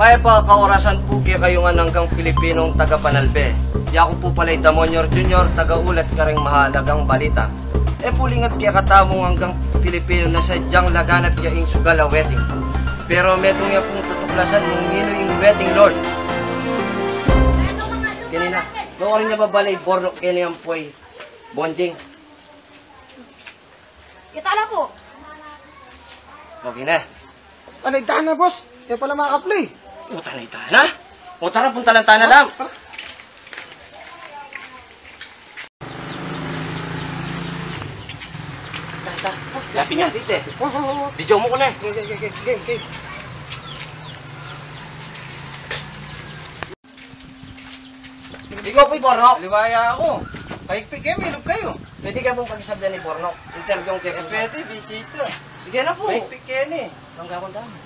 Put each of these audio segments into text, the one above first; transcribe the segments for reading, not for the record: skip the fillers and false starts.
Kaya pa kaorasan po kaya kayo nga nanggang Pilipinong taga-Panalbe. Di ako po pala'y Damonyor Junior, taga-ulat ka ring mahalagang balita. E pulingat kaya katamong hanggang Pilipino na sadyang laganap kaya ing sugal ang wedding. Pero metong nga pong tutuklasan ng nino yung wedding lord. Kanina, noon niya babalay borno kaniyang po'y bonjing. Kita na po. Okay na. Panagtaan na, boss. Kaya pala makaka-play. Punta na itana? O tara, punta lang tana lang. Lapin niya, dito eh. Video mo ko na eh. Okay. Ikaw po'y Bornok. Liwaya ako. Paikpik kayo, milog kayo. Pwede ka pong pag-isablan ni Bornok. Interview ang kaya. Pwede, bisita. Sige na po. Paikpik kayo ni. Langga akong dami.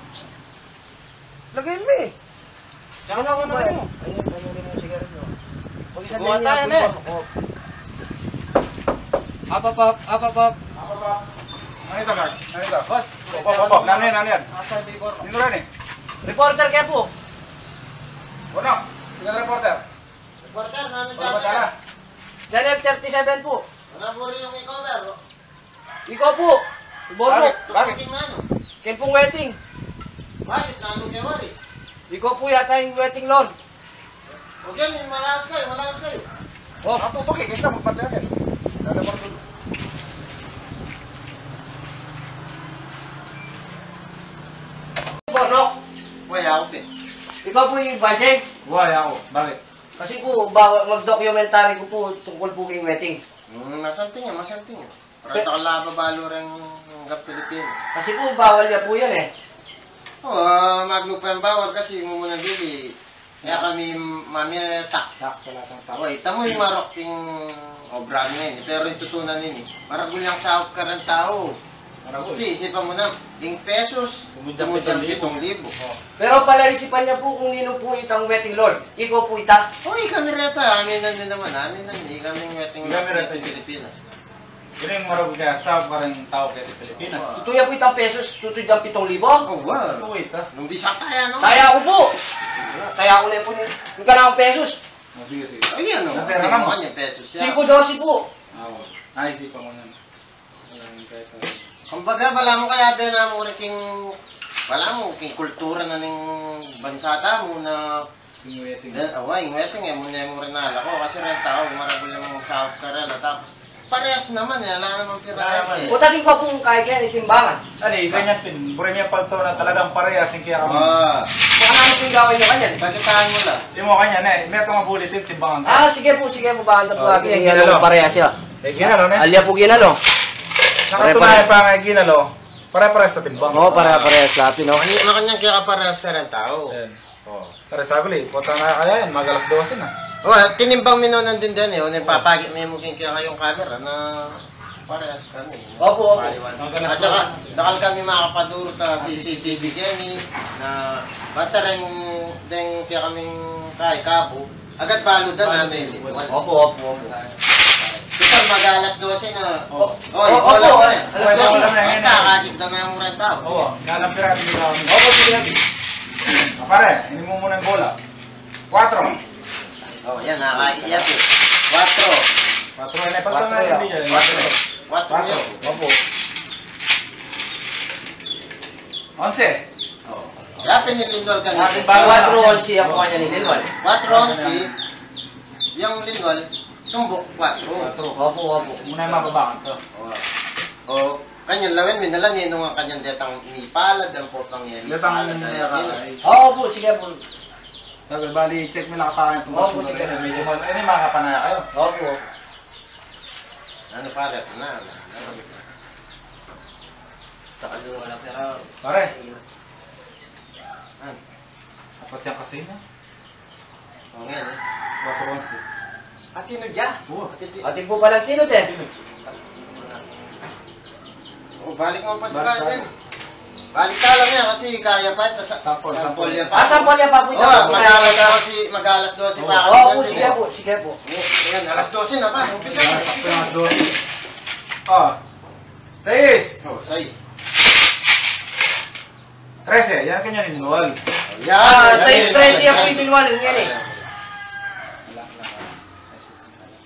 Lagay mo eh. Saka na ako na Ayun, mo. Ayun rin mo sigarilyo. Subukan tayo na eh. Apapap. Ano ito, Mark? Ano ito? Boss. Opo. Ano yan? Asa di bor. Nino rin eh. Reporter kaya po. Bueno, tinggal reporter. Reporter, nano Ano ba tala? Channel 37 po. Wala po rin yung i-cover. Ikaw po. Bornok. Bakit? King ano? Kayo pong wedding. Bakit? Nano kayo wari? Ikaw po yata yung wedding lord. O dyan, malakas kayo. Oh, tutok eh. Kaya magpantay natin. Reporter. Bornok. Wala ako pe. Ikaw po yung budget. Buhay ako. Bakit? Kasi po, bawal mag-documentary ko po tungkol po kayong wedding. Masanting yan. Para ito ka lababalo rin hanggang Pilipino. Kasi po, bawal niya po yan eh. Oo, maglupa yung bawal kasi muna dili. Kaya kami, mami, tax. Saksa lahat ng tao. Oy, tamo yung marok yung obra ngayon. Pero yung tutunan nini, maragul yung sahog ka rin tao. Kasi isipan mo na, 10 pesos, tumudyan 7,000. Pero pala isipan niya po kung nino po itang wedding lord. Ikaw po ita. Oy, kami reta, amin na din naman, kami weting Kami reta ng Pilipinas. Yun yung marag kaya sa parang tao kaya sa Pilipinas. Tutuya po itang pesos, tutuya ng 7,000. Oh, wow. Ito wait ha. Nung bisa kaya, no? Kaya ako po. Kaya ako na po yung kanakang pesos. Oh, sige. Ay, ano? Natira Hindi ka mo mo. kanya pesos siya. 5-12 po. Naisipan mo yan. Kumbaga, wala mo kaya ba na mo rin wala mo, kultura na ng bansata mo na Yung wedding. away, weting eh, muna mo rin nala ko kasi rin tao, maragul yung South Korea, tapos parehas naman eh, wala naman pira eh. Utating ko po kahit yan, itimbangan. Ano eh, ganyan pin. Pura niya pagto na talagang parehas yung kaya kami. Baka namin po yung gawin nyo kanyan. Bagitaan mo lang. Di mo kanya na eh. May itong bulletin, timbangan ka. Sige po. Baka ito po Oh, aking ginalo. pareha siya. Eh, ginalo na eh. Alya po ginalo. Nakatunayan pa nga ginalo. Pare-parehas sa timbang. Oo, pareha-parehas lahat, no? Ano kanyang kaya kaparehas ka rin tao? Ayan. Oh. Pero sabi li, puta na kaya yan, magalas 12 na. Tinimbang minunan din din eh, papagit may muging kaya kayong camera na parehas kami. Opo. At saka, dakal kami makapaduro ta CCTV kani na batareng deng kaya kaming kay kabo. Agad balo na ano yun. Opo. Kita mag-alas 12 na. Wala Opo. na. Alas 12 Wala na. nakakakit na yung renta. Oo, nalampira din ka kami. Opo, sige. Pare, hindi mo muna ng bola. 4. Yan, nakakakit yan. 4. 4 na ipagsa na hindi niya. 4 yan. Opo. 11. Kaya pinilindol ka Ating nito. bago. 4-11 ako kanya ni Lilwal. 4 yung lindol, tumbok 4. Opo. Muna yung mababakan to. O, kanyang lawin, minalan yun nung kanyang detang nipalad, ang potang yan. Datang Opo, sige po. Sabi, bali, check mo lang katakan itong Opo, basura. sige. Medyo mal. Ano yung makapanaya kayo? Opo. Ano pare, na. Takalo wala pero... Pare, apat yung kasi na. O ngayon eh. 4 11. Atino dya? Oo. Ating po palang tinod eh. O, balik mo pa sa kanin. Balik ka lang yan kasi kaya pa ito sa Sample yan Sample yan pa po ito. Mag-alas 12 pa. Opo, sige po. Ayan, alas 12 na pa. Umpisa. Sakto yung mas 12. Oh. 6. O, 6. 13. Yan kanya ni Noel. Yan. Sa stress siya po ibinwal yan eh.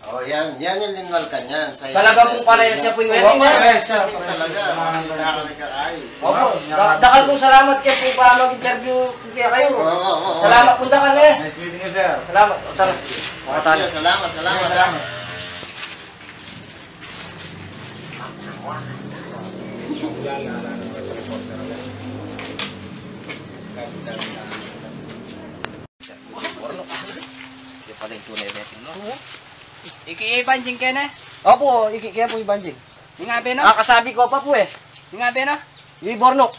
Oh, yan yung linwal ka niyan. Talaga po parehas siya po yung wedding. Talaga. Nakakalikakay. Opo. Dakal po salamat kayo po pa mag-interview kaya kayo. Oo. Salamat po dakal eh. Nice meeting you, sir. Salamat. O, tara. Salamat. Hindi pala yung tunay wedding no? Iki-ibanjing ka na. Opo, kaya po yung banjing. Hingabi no? Kasabi ko pa po eh. Hingabi no? Yung Bornok.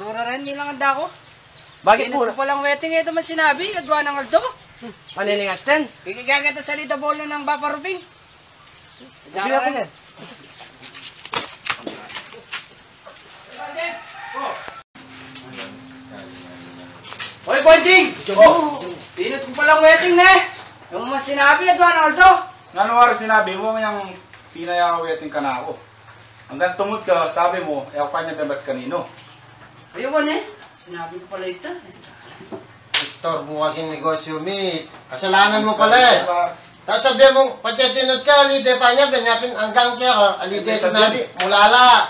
Dura rin nilang anda ko. Bakit po? Pinag ko palang wedding ito man sinabi. Adwa ng aldo. Manilingas ten. Ikigagata sa lita bolo ng Baparuping. Hindi na po yan. Hoy, Bonjing! Pinag ko palang wedding na. Yung man sinabi, adwa ng aldo. Nga nuwari sinabi mo, yung pinayakaweting ka na ako. Hanggang tumod ka, sabi mo, ako pa niya dabas kanino. Ayun eh. Sinabi ko pala ito. Store mo aking negosyo, mate. Kasalanan mo pala eh. Tapos sabihan mong, patyatinod ka, alide pa niya, benyapin hanggang kaya ka, alide sinabi, mulala.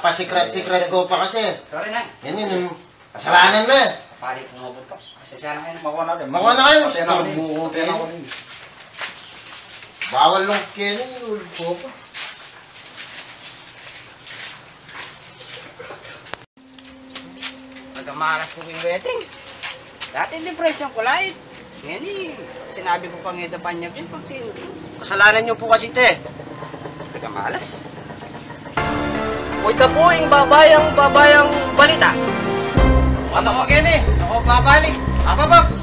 Pasikret-sikret ko pa kasi. Sorry na. Yan yun, kasalanan mo eh. Palit ng ubo to. Kasi sana kayo na. Makuha natin. Makuha na kayo. Patayin ako din. Store mo, Patayin ako okay. din. Bawal nung Kenny, ulpo pa. Nagkamalas ko yung wedding. Dati depression ko light. Ngayon sinabi ko pang ito pa niya din. Kasalanan niyo po kasi te. Nagkamalas. Ito po yung babayang balita. Ano ko, Kenny? Ako babalik. Ababab.